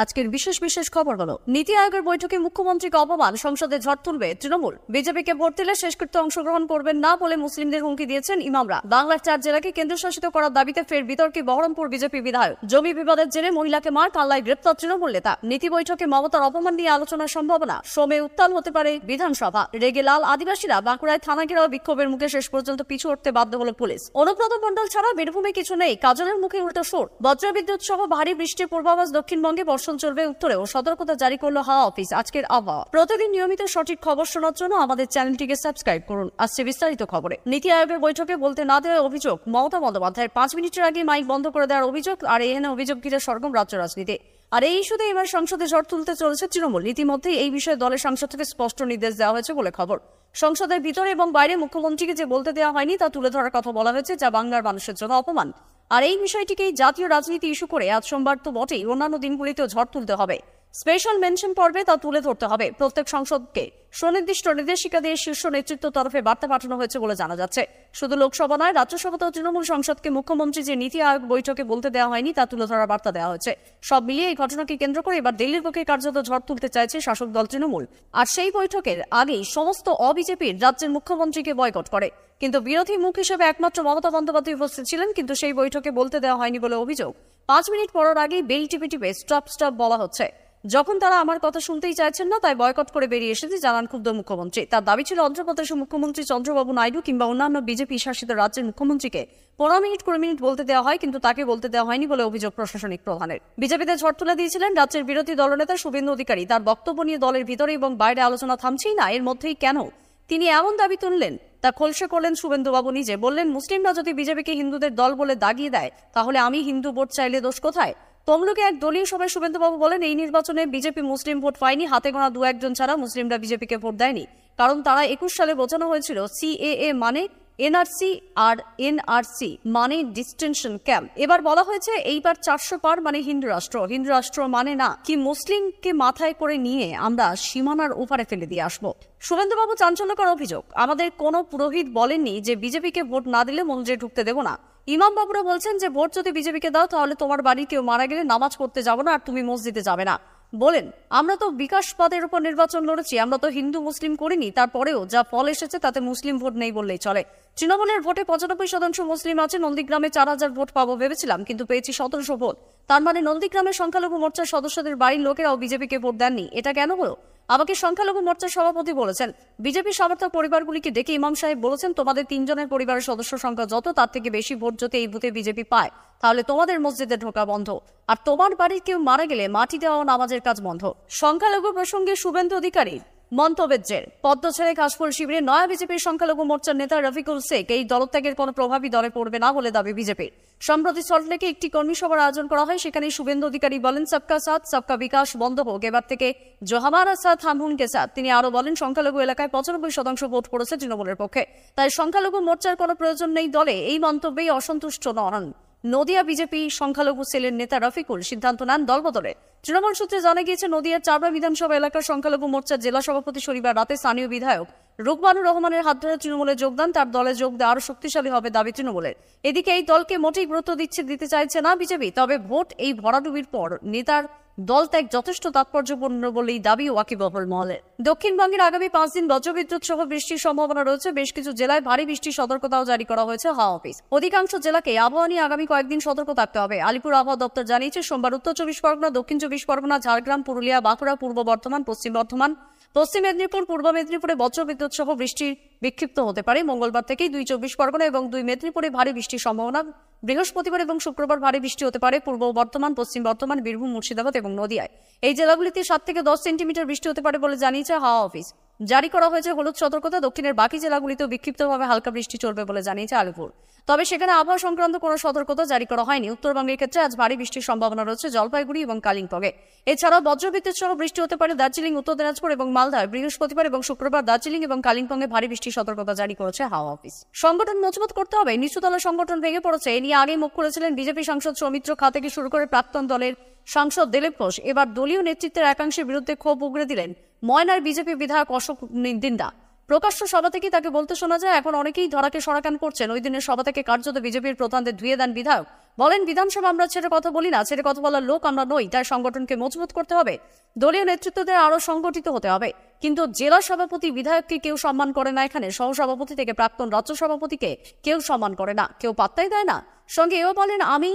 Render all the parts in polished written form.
আজকের বিশেষ বিশেষ খবর হলো নীতি আয়োগের বৈঠকে মুখ্যমন্ত্রীকে অপমান, সংসদে ঝড় তুলবে তৃণমূল। বিজেপিকে ভোট দিলে শেষকৃত্য অংশগ্রহণ করবেন না বলে মুসলিমদের হুমকি দিয়েছেন ইমামরা। বাংলার 4 জেলাকে কেন্দ্রশাসিত করার দাবিতে ফের বিতর্কে বহরমপুর বিজেপি বিধায়ক। জমি বিবাদের জেরে মহিলাকে মার, কাল্লায় গ্রেপ্তার তৃণমূল নেতা। নীতি বৈঠকে মমতার অপমান নিয়ে আলোচনার সম্ভাবনা, সোমে উত্তাল হতে পারে বিধানসভা। রেগে লাল আদিবাসীরা, বাঁকুড়ায় থানা ঘেরাও বিক্ষোভের মুখে শেষ পর্যন্ত পিছু হটতে বাধ্য হল পুলিশ। অনুব্রত মণ্ডল ছাড়া বীরভূমে কিছু নেই, কাজলের মুখে উল্টো সুর। বজ্রবিদ্যুৎ সহ ভারী বৃষ্টির পূর্বাভাস, দক্ষিণবঙ্গে বর্ষণ চলবে, উত্তরেও সতর্কতা জারি করল হাওয়া অফিস। আজকের আবহাওয়া। প্রতিদিন নিয়মিত সঠিক খবর শোনার জন্য আমাদের চ্যানেলটিকে সাবস্ক্রাইব করুন। আসছে বিস্তারিত খবরে। নীতি আয়োগের বৈঠকে বলতে না দেওয়ার অভিযোগ মমতা বন্দ্যোপাধ্যায়ের। 5 মিনিটের আগে মাইক বন্ধ করে দেওয়ার অভিযোগ। আর এখানে অভিযোগ ঘিরে সরগম রাজ্য রাজনীতি। আর এই ইস্যুতে এবার সংসদে ঝড় তুলতে চলেছে তৃণমূল। ইতিমধ্যে এই বিষয়ে দলের সাংসদ থেকে স্পষ্ট নির্দেশ দেওয়া হয়েছে বলে খবর। সংসদের ভিতরে এবং বাইরে মুখ্যমন্ত্রীকে যে বলতে দেওয়া হয়নি তা তুলে ধরার কথা বলা হয়েছে, যা বাংলার মানুষের জন্য অপমান। আর এই বিষয়টিকেই জাতীয় রাজনীতি ইস্যু করে আজ সোমবার তো বটেই, অন্যান্য দিনগুলিতেও ঝড় তুলতে হবে। স্পেশাল মেনশন পর্বে তা তুলে ধরতে হবে। প্রত্যেক সংসদকে সুনির্দিষ্ট নির্দেশিকা দিয়ে শীর্ষ নেতৃত্ব তরফে বার্তা পাঠানো হয়েছে বলে জানা যাচ্ছে। শুধু লোকসভা নয়, রাজ্যসভাতেও তৃণমূল সংসদকে মুখ্যমন্ত্রী যে নীতি আয়োগ বৈঠকে বলতে দেওয়া হয়নি তা তুলে ধরার বার্তা দেওয়া হয়েছে। সব মিলিয়ে এই ঘটনাকে কেন্দ্র করে এবার দিল্লির বুকে কার্যত ঝড় তুলতে চাইছে শাসক দল তৃণমূল। আর সেই বৈঠকের আগেই সমস্ত অবিজেপির রাজ্যের মুখ্যমন্ত্রীকে বয়কট করে। কিন্তু বিরোধী মুখ হিসেবে একমাত্র মমতা বন্দ্যোপাধ্যায় উপস্থিত ছিলেন, কিন্তু সেই বৈঠকে বলতে দেওয়া হয়নি বলে অভিযোগ। 5 মিনিট পরের আগেই বেল টিপে টিপে স্টপ বলা হচ্ছে। যখন তারা আমার কথা শুনতেই চাইছেন না, তাই বয়কট করে বেরিয়ে এসেছে জানান ক্ষুব্ধ মুখ্যমন্ত্রী। তার দাবি ছিল অন্ধ্রপ্রদেশের মুখ্যমন্ত্রী চন্দ্রবাবু নাইডু কিংবা অন্যান্য বিজেপি শাসিত রাজ্যের মুখ্যমন্ত্রীকে 15 মিনিট 20 মিনিট বলতে দেওয়া হয়, কিন্তু তাকে বলতে দেওয়া হয়নি বলে অভিযোগ প্রশাসনিক প্রধানের। বিজেপিতে ঝড় তুলে দিয়েছিলেন রাজ্যের বিরোধী দলনেতা শুভেন্দু অধিকারী। তার বক্তব্য নিয়ে দলের ভিতরে এবং বাইরে আলোচনা থামছেই না। এর মধ্যেই কেন তিনি এমন দাবি তুললেন তা খোলসা করলেন শুভেন্দুবাবু নিজে। বললেন, মুসলিমরা যদি বিজেপিকে হিন্দুদের দল বলে দাগিয়ে দেয়, তাহলে আমি হিন্দু ভোট চাইলে দোষ কোথায়? তমলুকে এক দলীয় সভায় শুভেন্দুবাবু বলেন, এই নির্বাচনে বিজেপি মুসলিম ভোট পায়নি, হাতে গোনা 2-1 ছাড়া মুসলিমরা বিজেপিকে ভোট দেয়নি। কারণ তারা 21 সালে বোঝানো হয়েছিল সিএএ মানে এনআরসি, আর এনআরসি মানে ডিস্টেনশন ক্যাম্প। এবার বলা হয়েছে এইবার 400 পার মানে হিন্দু রাষ্ট্র। হিন্দু রাষ্ট্র মানে না কি মুসলিমকে মাথায় করে নিয়ে আমরা সীমানার ওপারে ফেলে দিয়ে আসবো? শুভেন্দুবাবু চাঞ্চল্যকর অভিযোগ, আমাদের কোনো পুরোহিত বলেননি যে বিজেপিকে ভোট না দিলে মন্দিরে ঢুকতে দেব না। ইমাম বাবুরা বলছেন যে ভোট যদি বিজেপিকে দাও তাহলে তোমার বাড়ির কেউ মারা গেলে নামাজ পড়তে যাবো না আর তুমি মসজিদে যাবে না। বলেন, আমরা তো বিকাশ পদের উপর নির্বাচন লড়েছি, আমরা তো হিন্দু মুসলিম করিনি। তারপরেও যা ফল এসেছে তাতে মুসলিম ভোট নেই বললেই চলে। তৃণমূলের ভোটে 95% মুসলিম আছে। নন্দীগ্রামে 4000 ভোট পাবো ভেবেছিলাম, কিন্তু পেয়েছি 1700 ভোট। তার মানে নন্দীগ্রামের সংখ্যালঘু মোর্চার সদস্যদের বাড়ির লোকেরাও বিজেপিকে ভোট দেননি। এটা কেন হলো? আমাকে সংখ্যালঘু মোর্চার সভাপতি বলেছেন। বিজেপি সমর্থক পরিবারগুলিকে ডেকে ইমাম সাহেব বলেছেন, তোমাদের 3 জনের পরিবারের সদস্য সংখ্যা যত, তার থেকে বেশি ভোট যদি এই বুথে বিজেপি পায়, তাহলে তোমাদের মসজিদে ঢোকা বন্ধ, আর তোমার বাড়ির কেউ মারা গেলে মাটি দেওয়া নামাজের কাজ বন্ধ। সংখ্যালঘু প্রসঙ্গে শুভেন্দু অধিকারী মন্তব্যের জের। পদ্ম ছেড়ে ঘাসফুল শিবিরে নয়া বিজেপির সংখ্যালঘু মোর্চার নেতা রফিকুল শেখ এই দলত্যাগের কোনো প্রভাবই দলে পড়বে না বলে দাবি বিজেপির। সম্প্রতি সল্টলেকে একটি কর্মী সভার আয়োজন করা হয়। সেখানে শুভেন্দু অধিকারী বলেন, সবকা সাথ সবকা বিকাশ বন্ধ হোক, এবার থেকে জো হামারা সাথ হাম উনকে সাথ। তিনি আরো বলেন, সংখ্যালঘু এলাকায় 95% ভোট পড়েছে তৃণমূলের পক্ষে, তাই সংখ্যালঘু মোর্চার কোনো প্রয়োজন নেই দলে। এই মন্তব্যেই অসন্তুষ্ট নন নদিয়া বিজেপি সংখ্যালঘু সেলের নেতা রফিকুল। সিদ্ধান্ত নেন দল বদলে। তৃণমূল সূত্রে জানা গিয়েছে, নদিয়ার চাবড়া বিধানসভা এলাকার সংখ্যালঘু মোর্চার জেলা সভাপতি শনিবার রাতে স্থানীয় বিধায়ক রুকমানুর রহমানের হাত ধরে তৃণমূলে যোগদান। তার দলে যোগ দেওয়া আরো শক্তিশালী হবে দাবি তৃণমূলের। এদিকে এই দলকে মোটেই গুরুত্ব দিতে চাইছে না বিজেপি। তবে ভোট এই ভরাডুবির পর নেতার দল ত্যাগ যথেষ্ট তাৎপর্যপূর্ণ বলেই দাবি ওয়াকিবহুল মহলের। দক্ষিণবঙ্গের আগামী 5 দিন বজ্রবিদ্যুৎ সহ বৃষ্টির সম্ভাবনা রয়েছে। বেশ কিছু জেলায় ভারী বৃষ্টির সতর্কতাও জারি করা হয়েছে হাওয়া অফিস। অধিকাংশ জেলাকে আবহাওয়া নিয়ে আগামী কয়েকদিন সতর্ক থাকতে হবে। আলিপুর আবহাওয়া দপ্তর জানিয়েছে, সোমবার উত্তর 24 পরগনা, দক্ষিণ 24 পরগনা, ঝাড়গ্রাম, পুরুলিয়া, বাঁকুড়া, পূর্ব বর্ধমান, পশ্চিম বর্ধমান, পশ্চিম মেদিনীপুর, পূর্ব মেদিনীপুরে বজ্রবিদ্যুৎ সহ বৃষ্টির বিক্ষিপ্ত হতে পারে। মঙ্গলবার থেকেই 2 24 পরগনা এবং 2 মেদিনীপুরে ভারী বৃষ্টির সম্ভাবনা। বৃহস্পতিবার এবং শুক্রবার ভারী বৃষ্টি হতে পারে পূর্ব বর্ধমান, পশ্চিম বর্ধমান, বীরভূম, মুর্শিদাবাদ এবং নদিয়ায়। এই জেলাগুলিতে 7 থেকে 10 সেন্টিমিটার বৃষ্টি হতে পারে বলে জানিয়েছে হাওয়া অফিস। জারি করা হয়েছে হলুদ সতর্কতা। দক্ষিণের বাকি জেলাগুলিতেও বিক্ষিপ্তভাবে হালকা বৃষ্টি চলবে বলে জানিয়েছে আলিপুর। তবে সেখানে আবহাওয়া সংক্রান্ত কোনো সতর্কতা জারি করা হয়নি। উত্তরবঙ্গের ক্ষেত্রে আজ ভারী বৃষ্টির সম্ভাবনা রয়েছে জলপাইগুড়ি এবং কালিম্পংয়ে। এছাড়াও বজ্রবিদ্যুৎ সহ বৃষ্টি হতে পারে দার্জিলিং, উত্তর দিনাজপুর এবং মালদায়। বৃহস্পতিবার এবং শুক্রবার দার্জিলিং এবং কালিম্পংয়ে ভারী বৃষ্টির সতর্কতা জারি করেছে হাওয়া অফিস। সংগঠন মজবুত করতে হবে, নিচুতলা সংগঠন ভেঙে পড়েছে। এ নিয়ে আগেই মুখ খুলেছিলেন বিজেপি সাংসদ সৌমিত্র খা থেকে শুরু করে প্রাক্তন দলের সাংসদ দিলীপ ঘোষ। এবার দলীয় নেতৃত্বের একাংশের বিরুদ্ধে ক্ষোভ উগরে দিলেন ময়নার বিজেপি বিধায়ক অশোক দিন্দা। প্রকাশ্য সভা থেকে তাকে বলতে শোনা যায়, এখন অনেকেই ধরাকে সরাকান করছেন। ওই দিনের সভা থেকে কার্যত বিজেপির প্রধানদের ধুয়ে দেন বিধায়ক। বলেন, বিধানসভা আমরা ছেড়ে কথা বলি না, ছেড়ে কথা বলার লোক আমরা নই, তাই সংগঠনকে মজবুত করতে হবে, দলীয় নেতৃত্বদের আরো সংগঠিত হতে হবে। কিন্তু জেলা সভাপতি বিধায়ককে কেউ সম্মান করে না, এখানে সহসভাপতি থেকে প্রাক্তন রাজ্য সভাপতিকে কেউ সম্মান করে না, কেউ পাত্তাই দেয় না। সঙ্গে এও বলেন,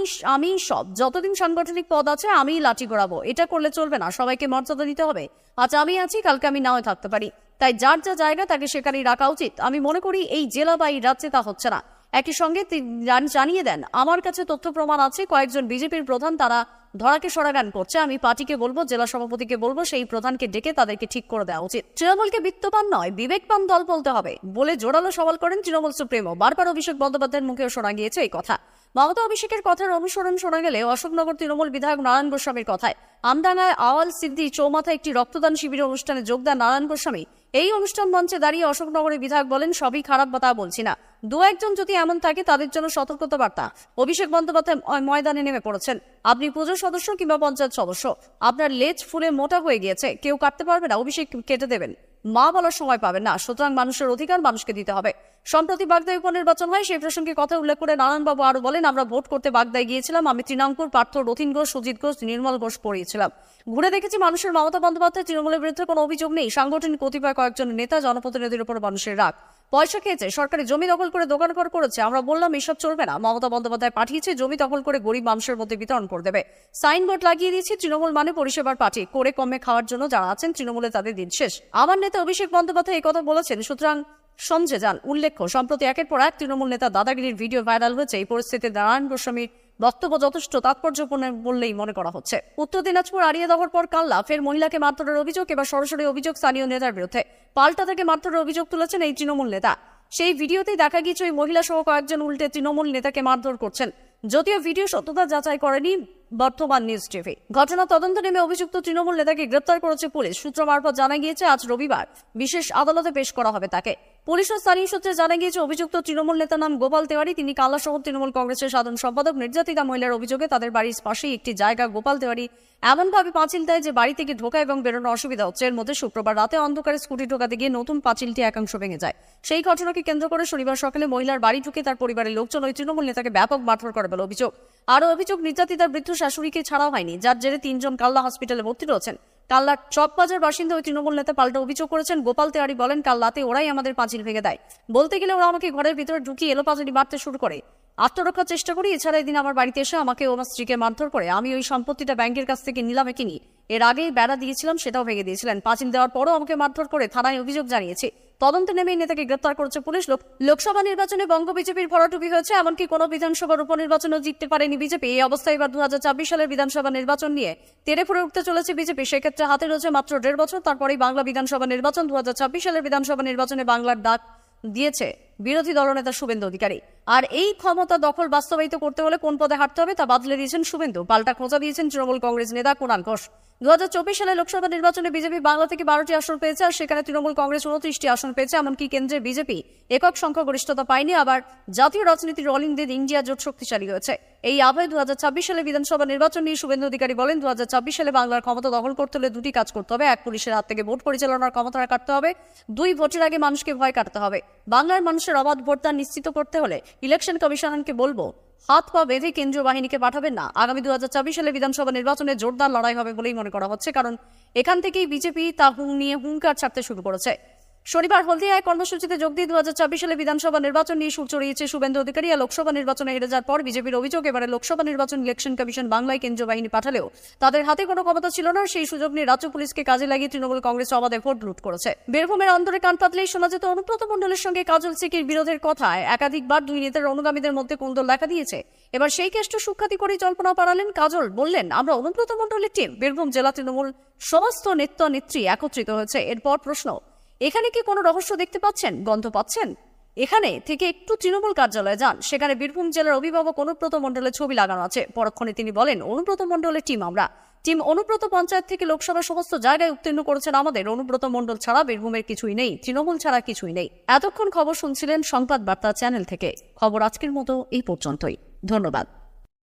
আমি সব যতদিন সাংগঠনিক পদ আছে আমি লাঠি গড়াবো, এটা করলে চলবে না, সবাইকে মর্যাদা দিতে হবে। আজ আমি আছি, কালকে আমি নাও থাকতে পারি, তাই যার যা জায়গা তাকে সেখানেই রাখা উচিত। আমি মনে করি এই জেলা বা এই রাজ্যে তা হচ্ছে না। একই সঙ্গে জানিয়ে দেন, আমার কাছে তথ্য প্রমাণ আছে, কয়েকজন বিজেপির প্রধান তারা ধরাকে সরাগান করছে। আমি পার্টিকে বলবো, জেলা সভাপতিকে বলবো, সেই প্রধানকে ডেকে তাদেরকে ঠিক করে দেওয়া উচিত। তৃণমূলকে বিত্তবান নয়, বিবেকবান দল বলতে হবে বলে জোরালো সওয়াল করেন তৃণমূল সুপ্রিমো। বারবার অভিষেক বন্দ্যোপাধ্যায়ের মুখেও শোনা গিয়েছে এই কথা। মমতা অভিষেকের কথার অনুসরণ শোনা গেলে অশোকনগর তৃণমূল বিধায়ক নারায়ণ গোস্বামীর কথায়। আমডাঙ্গায় আওয়াল সিদ্ধি চৌমাথায় একটি রক্তদান শিবিরের অনুষ্ঠানে যোগ দেন নারায়ণ গোস্বামী। এই অনুষ্ঠান মঞ্চে দাঁড়িয়ে অশোকনগরের বিধায়ক বলেন, সবই খারাপ বা তা বলছি না, দু একজন যদি এমন থাকে তাদের জন্য সতর্কতা বার্তা। অভিষেক বন্দ্যোপাধ্যায় ময়দানে নেমে পড়েছেন। আপনি পুজোর সদস্য কিংবা পঞ্চায়েত সদস্য, আপনার লেজ ফুলে মোটা হয়ে গিয়েছে, কেউ কাটতে পারবে না, অভিষেক কেটে দেবেন, মা বলার সময় পাবেন না। সুতরাং মানুষের অধিকার মানুষকে দিতে হবে। সম্প্রতি বাগদায় উপনির্বাচন হয়, সেই প্রসঙ্গে কথা উল্লেখ করে নারায়ণবাবু আরো বলেন, আমরা ভোট করতে বাগদায় গিয়েছিলাম, আমি তৃণাঙ্কুর পার্থ, রথিন ঘোষ, সুজিত ঘোষ, নির্মল ঘোষ পড়িয়েছিলাম। ঘুরে দেখেছি মানুষের মমতা বন্দ্যোপাধ্যায় তৃণমূলের বিরুদ্ধে কোনো অভিযোগ নেই। সাংগঠনিক কতিপয় কয়েকজন নেতা জনপ্রতিনিধির উপর মানুষের রাগ, পয়সা খেয়েছে, সরকারি জমি দখল করে দোকানঘর করেছে। আমরা বললাম এসব চলবে না। মমতা বন্দ্যোপাধ্যায় পাঠিয়েছে জমি দখল করে গরিব মানুষের মধ্যে বিতরণ করে দেবে। সাইনবোর্ড লাগিয়ে দিয়েছি, তৃণমূল মানে পরিষেবার পার্টি, করে কমে খাওয়ার জন্য যারা আছেন তৃণমূলে তাদের দিন শেষ। আমার নেতা অভিষেক বন্দ্যোপাধ্যায় এই কথা বলেছেন, সুতরাং সমঝে যান। উল্লেখ্য, সম্প্রতি একের পর এক তৃণমূল নেতা দাদাগিরির ভিডিও ভাইরাল হয়েছে। এই পরিস্থিতিতে নারায়ণ গোস্বামীর বক্তব্য যথেষ্ট তাৎপর্যপূর্ণ বললেই মনে করা হচ্ছে। উত্তর দিনাজপুর আড়িয়ে দেওয়ার পর কাল্লা ফের মহিলাকে মারধরের অভিযোগ। এবার সরাসরি অভিযোগ স্থানীয় নেতার বিরুদ্ধে। পাল্টা থেকে মারধরের অভিযোগ তুলেছেন এই তৃণমূল নেতা। সেই ভিডিওতেই দেখা গিয়েছে ওই মহিলা সহ কয়েকজন উল্টে তৃণমূল নেতাকে মারধর করছেন। যদিও ভিডিও সত্যতা যাচাই করেনি বর্তমান নিউজ টিভি। ঘটনা তদন্ত নেমে অভিযুক্ত তৃণমূল নেতাকে গ্রেপ্তার করেছে পুলিশ। সূত্র মারফত জানা গিয়েছে, আজ রবিবার বিশেষ আদালতে পেশ করা হবে তাকে। পুলিশ ও স্থানীয় সূত্রে জানা গিয়েছে, অভিযুক্ত তৃণমূল নেতার নাম গোপাল তেওয়ারি। তিনি কাল্লা শহর তৃণমূল কংগ্রেসের সাধারণ সম্পাদক। নির্যাতিতা মহিলার অভিযোগে তাদের বাড়ির পাশেই একটি জায়গা গোপাল তেওয়ারি এমনভাবে পাঁচিল দেয় যে বাড়ি থেকে ঢোকা এবং বেরোনো অসুবিধা হচ্ছে। এর মধ্যে শুক্রবার রাতে অন্ধকারে স্কুটি ঢোকাতে গিয়ে নতুন পাঁচিলটি একাংশ ভেঙে যায়। সেই ঘটনাকে কেন্দ্র করে শনিবার সকালে মহিলার বাড়ি ঢুকে তার পরিবারের লোকজন ওই তৃণমূল নেতাকে ব্যাপক মারধর করে বলে অভিযোগ। আরও অভিযোগ, নির্যাতিতার বৃদ্ধ শাশুড়িকে ছাড়াও হয়নি, যার জেরে 3 জন কাল্লা হসপিটালে ভর্তি রয়েছেন। কাল্লার চকবাজার বাসিন্দা ওই তৃণমূল নেতা পাল্টা অভিযোগ করেছেন। গোপাল তেওয়ারি বলেন, কাল রাতে ওরাই আমাদের পাঁচিল ভেঙে দেয়। বলতে গেলে ওরা আমাকে ঘরের ভিতরে ঢুকিয়ে এলোপাতাড়ি মারতে শুরু করে। আত্মরক্ষার চেষ্টা করি। এছাড়া এদিন আমার বাড়িতে এসে আমাকে ও আমার স্ত্রীকে মারধর করে। আমি ওই সম্পত্তিটা ব্যাংকের কাছ থেকে নিলামে কিনি। এর আগেই বেড়া দিয়েছিলাম, সেটাও ভেঙে দিয়েছিলেন। পাঁচিল দেওয়ার পরও আমাকে মারধর করে থানায় অভিযোগ জানিয়েছে। তদন্তে নেমে নেতাকে গ্রেপ্তার করেছে পুলিশ। লোকসভা নির্বাচনে বঙ্গ বিজেপির ভরাডুবি হয়েছে। এমনকি কোনো বিধানসভার উপনির্বাচনও জিততে পারেনি বিজেপি। এই অবস্থায় এবার 2024 সালের বিধানসভা নির্বাচন নিয়ে তেড়ে ফুড়ে উঠতে চলেছে বিজেপি। সেক্ষেত্রে হাতে রয়েছে মাত্র 1.5 বছর, তারপরেই বাংলা বিধানসভা নির্বাচন। 2024 সালের বিধানসভা নির্বাচনে বাংলার ডাক দিয়েছে বিরোধী দলনেতা শুভেন্দু অধিকারী। আর এই ক্ষমতা দখল বাস্তবায়িত করতে হলে কোন পদে হাঁটতে হবে তা বাতলে দিয়েছেন শুভেন্দু। পাল্টা খোঁজা দিয়েছেন তৃণমূল কংগ্রেস নেতা কুণাল ঘোষ। 2024 সালে লোকসভা নির্বাচনে বিজেপি বাংলা থেকে 12টি আসন পেয়েছে, আর সেখানে তৃণমূল কংগ্রেস 29টি আসন পেয়েছে। এমনকি কেন্দ্রে বিজেপি একক সংখ্যাগরিষ্ঠতা পায়নি। আবার জাতীয় রাজনীতির অল ইন্ডিয়া জোট শক্তিশালী হয়েছে। এই আবহে 2026 সালে বিধানসভা নির্বাচন নিয়ে শুভেন্দু অধিকারী বলেন, 2024 সালে বাংলার ক্ষমতা দখল করতে হলে 2টি কাজ করতে হবে। 1, পুলিশের হাত থেকে ভোট পরিচালনার ক্ষমতা কাটতে হবে। 2, ভোটের আগে মানুষকে ভয় কাটতে হবে। বাংলার মানুষের অবাধ ভোটদান নিশ্চিত করতে হলে ইলেকশন কমিশনকে বলবো, হাত পা বেঁধে কেন্দ্রীয় বাহিনীকে পাঠাবেন না। আগামী 2024 সালে বিধানসভা নির্বাচনে জোরদার লড়াই হবে বলেই মনে করা হচ্ছে, কারণ এখান থেকেই বিজেপি তা নিয়ে হুঙ্কার ছাড়তে শুরু করেছে। শনিবার হলদিয়ায় কর্মসূচিতে যোগ দিয়ে 2024 সালে বিধানসভা নির্বাচন নিয়ে সুর চড়িয়েছে শুভেন্দু অধিকারী। লোকসভা নির্বাচনে হেরে যাওয়ার পর বিজেপির অভিযোগ, এবারে লোকসভা নির্বাচন ইলেকশন কমিশন বাংলায় কেন্দ্রীয় বাহিনী পাঠালেও তাদের হাতে কোনো ক্ষমতা ছিল না। সেই সুযোগ নিয়ে রাজ্য পুলিশকে কাজে লাগিয়ে তৃণমূল কংগ্রেস অবাধে ভোট লুট করেছে। বীরভূমের অন্তরে কান পাতলেই শোনা যেত অনুব্রত মণ্ডলের সঙ্গে কাজল সিকির বিরোধের কথায় একাধিকবার 2 নেতার অনুগামীদের মধ্যে কোন্দল দেখা দিয়েছে। এবার সেই কেষ্ট সুখ্যাতি করে জল্পনা পাড়ালেন কাজল। বললেন, আমরা অনুব্রত মণ্ডলের টিম। বীরভূম জেলা তৃণমূল সমস্ত নেত্রী একত্রিত হয়েছে। এরপর প্রশ্ন, এখানে কি কোনো রহস্য দেখতে পাচ্ছেন, গন্ধ পাচ্ছেন? এখানে থেকে একটু তৃণমূল কার্যালয়ে যান, সেখানে বীরভূম জেলার অভিভাবক অনুব্রত মণ্ডলের ছবি লাগানো আছে। পরক্ষণে তিনি বলেন, অনুব্রত মণ্ডলের টিম আমরা। টিম অনুব্রত পঞ্চায়েত থেকে লোকসভা সমস্ত জায়গায় উত্তীর্ণ করেছেন আমাদের। অনুব্রত মণ্ডল ছাড়া বীরভূমের কিছুই নেই, তৃণমূল ছাড়া কিছুই নেই। এতক্ষণ খবর শুনছিলেন সংবাদ বার্তা চ্যানেল থেকে। খবর আজকের মতো এই পর্যন্তই। ধন্যবাদ।